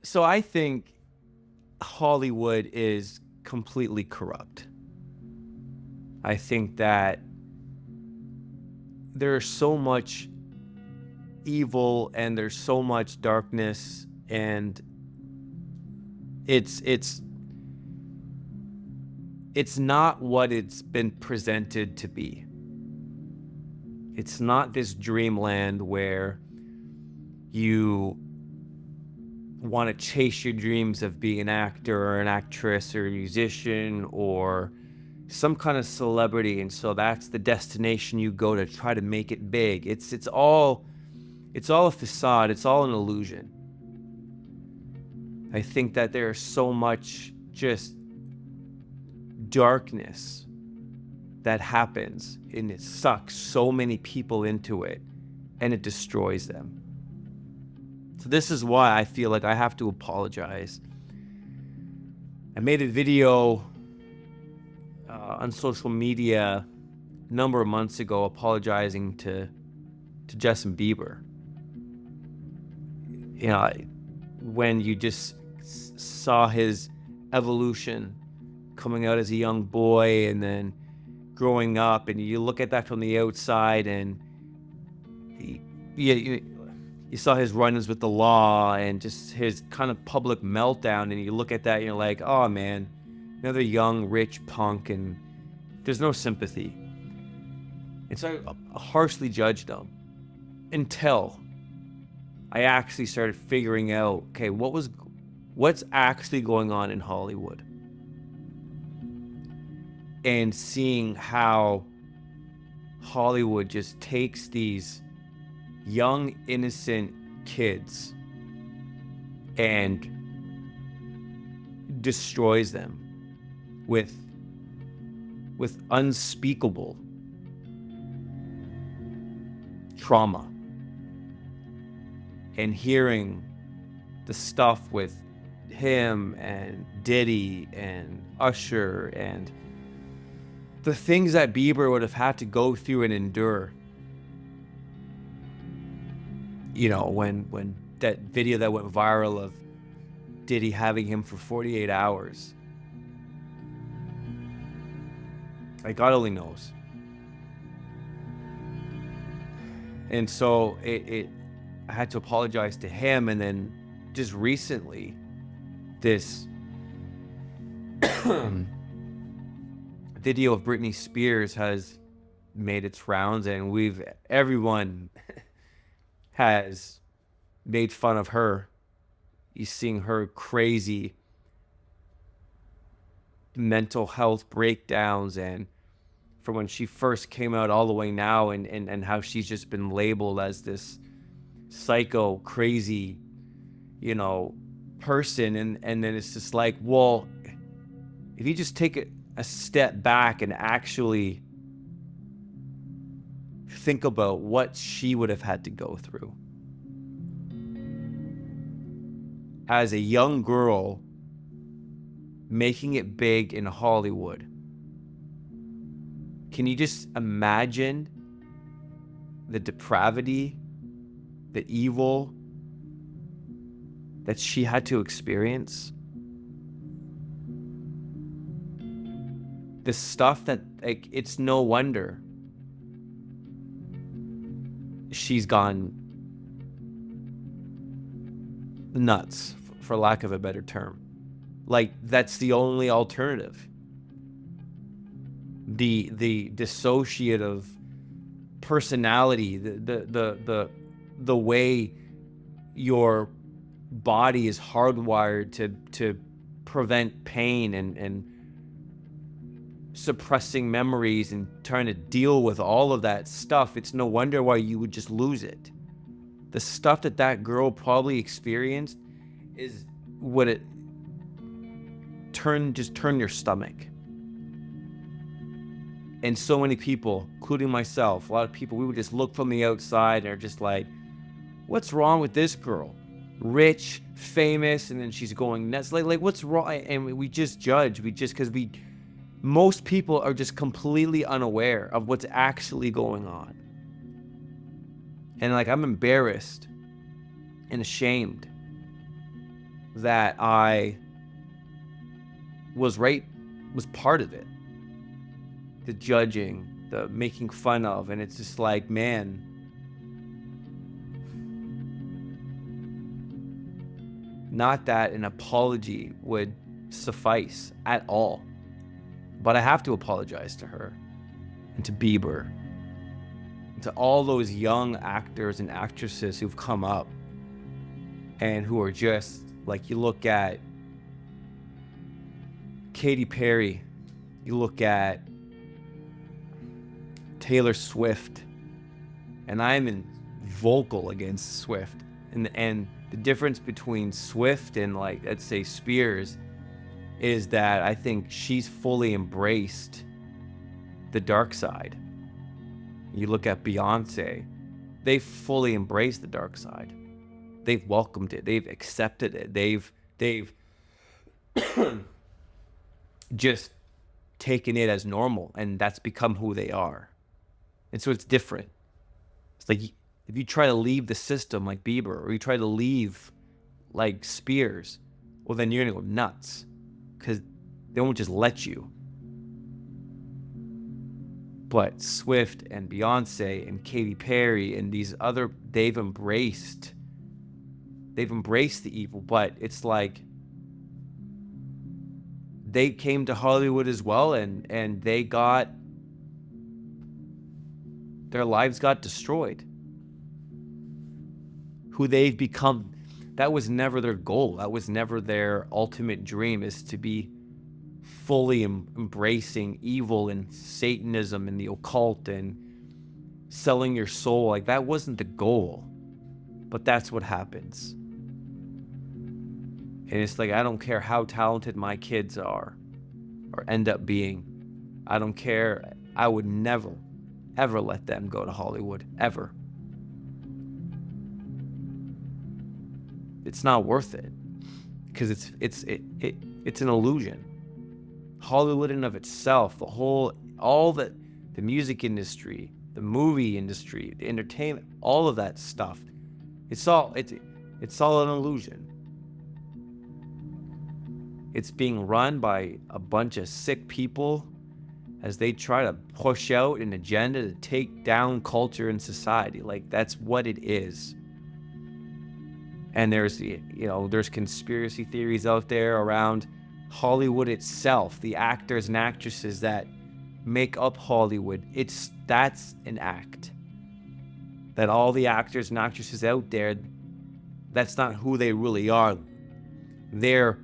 So I think Hollywood is completely corrupt. I think that there's so much evil and there's so much darkness, and it's it's it's not what it's been presented to be. It's not this dreamland where you want to chase your dreams of being an actor or an actress or a musician or some kind of celebrity, and so that's the destination you go to try to make it big. It's all a facade. It's all an illusion. I think that there's so much just darkness that happens, and it sucks so many people into it, and it destroys them. So this is why I feel like I have to apologize. I made a video on social media a number of months ago apologizing to Justin Bieber. You know, when you just saw his evolution coming out as a young boy and then growing up, and you look at that from the outside, and you saw his run-ins with the law and just his kind of public meltdown, and you look at that and you're like, oh man, another young rich punk, and there's no sympathy. And so I harshly judged him until I actually started figuring out, okay, what's actually going on in Hollywood, and seeing how Hollywood just takes these young, innocent kids and destroys them with unspeakable trauma. And hearing the stuff with him and Diddy and Usher and the things that Bieber would have had to go through and endure. You know, when that video that went viral of Diddy having him for 48 hours. Like, God only knows. And so I had to apologize to him, and then just recently, this video of Britney Spears has made its rounds, and everyone has made fun of her. You seeing her crazy mental health breakdowns, and from when she first came out all the way now, and how she's just been labeled as this psycho, crazy, person. And then it's just like, well, if you just take a step back and actually think about what she would have had to go through as a young girl making it big in Hollywood. Can you just imagine the depravity, the evil that she had to experience? The stuff that, like, it's no wonder she's gone nuts, for lack of a better term. Like, that's the only alternative. The dissociative personality, the way your body is hardwired to prevent pain and suppressing memories and trying to deal with all of that stuff. It's no wonder why you would just lose it. The stuff that girl probably experienced is what it turn your stomach. And so many people, including myself, a lot of people, we would just look from the outside and are just like, what's wrong with this girl? Rich, famous, and then she's going nuts. Like what's wrong? And we just judge. Because most people are just completely unaware of what's actually going on. And like, I'm embarrassed and ashamed that I was part of it. The judging, the making fun of, and it's just like, man, not that an apology would suffice at all, but I have to apologize to her and to Bieber and to all those young actors and actresses who've come up and who are just like, you look at Katy Perry, you look at Taylor Swift, and I'm vocal against Swift, and the difference between Swift and, like, let's say Spears is that I think she's fully embraced the dark side. You look at Beyonce, they've fully embraced the dark side. They've welcomed it. They've accepted it. They've just taken it as normal, and that's become who they are. And so it's different. It's like, if you try to leave the system like Bieber, or you try to leave like Spears, well, then you're gonna go nuts, because they won't just let you. But Swift and Beyonce and Katy Perry and these other, they've embraced the evil. But it's like, they came to Hollywood as well, and their lives got destroyed. Who they've become, that was never their goal. That was never their ultimate dream, is to be fully embracing evil and Satanism and the occult and selling your soul. Like, that wasn't the goal, but that's what happens. And it's like, I don't care how talented my kids are or end up being. I don't care. I would never, ever let them go to Hollywood, ever. It's not worth it, because it's an illusion. Hollywood in of itself, all the music industry, the movie industry, the entertainment, all of that stuff, it's all an illusion. It's being run by a bunch of sick people as they try to push out an agenda to take down culture and society. Like, that's what it is. And there's conspiracy theories out there around Hollywood itself, the actors and actresses that make up Hollywood. That's an act. That all the actors and actresses out there, that's not who they really are. Their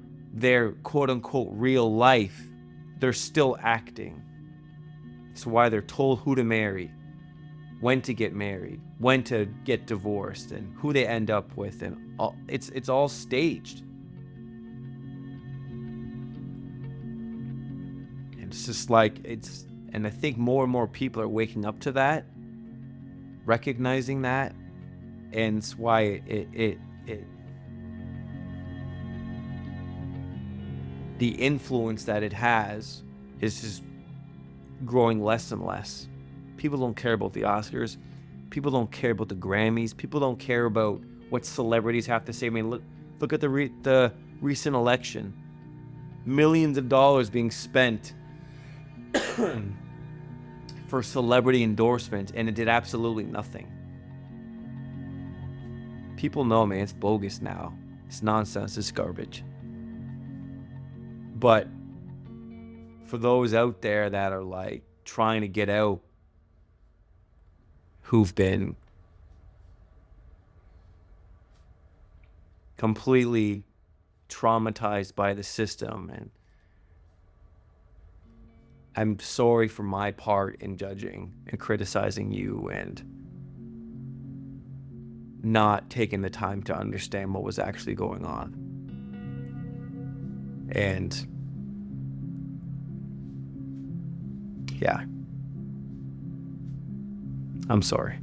quote unquote real life, they're still acting. It's why they're told who to marry, when to get married, when to get divorced, and who they end up with, and it's all staged. And it's just like, and I think more and more people are waking up to that, recognizing that, and it's why the influence that it has is just growing less and less. People don't care about the Oscars. People don't care about the Grammys. People don't care about what celebrities have to say. I mean, look at the recent election. Millions of dollars being spent for celebrity endorsement, and it did absolutely nothing. People know, man, it's bogus now. It's nonsense. It's garbage. But for those out there that are like trying to get out, who've been completely traumatized by the system, and I'm sorry for my part in judging and criticizing you and not taking the time to understand what was actually going on. And yeah, I'm sorry.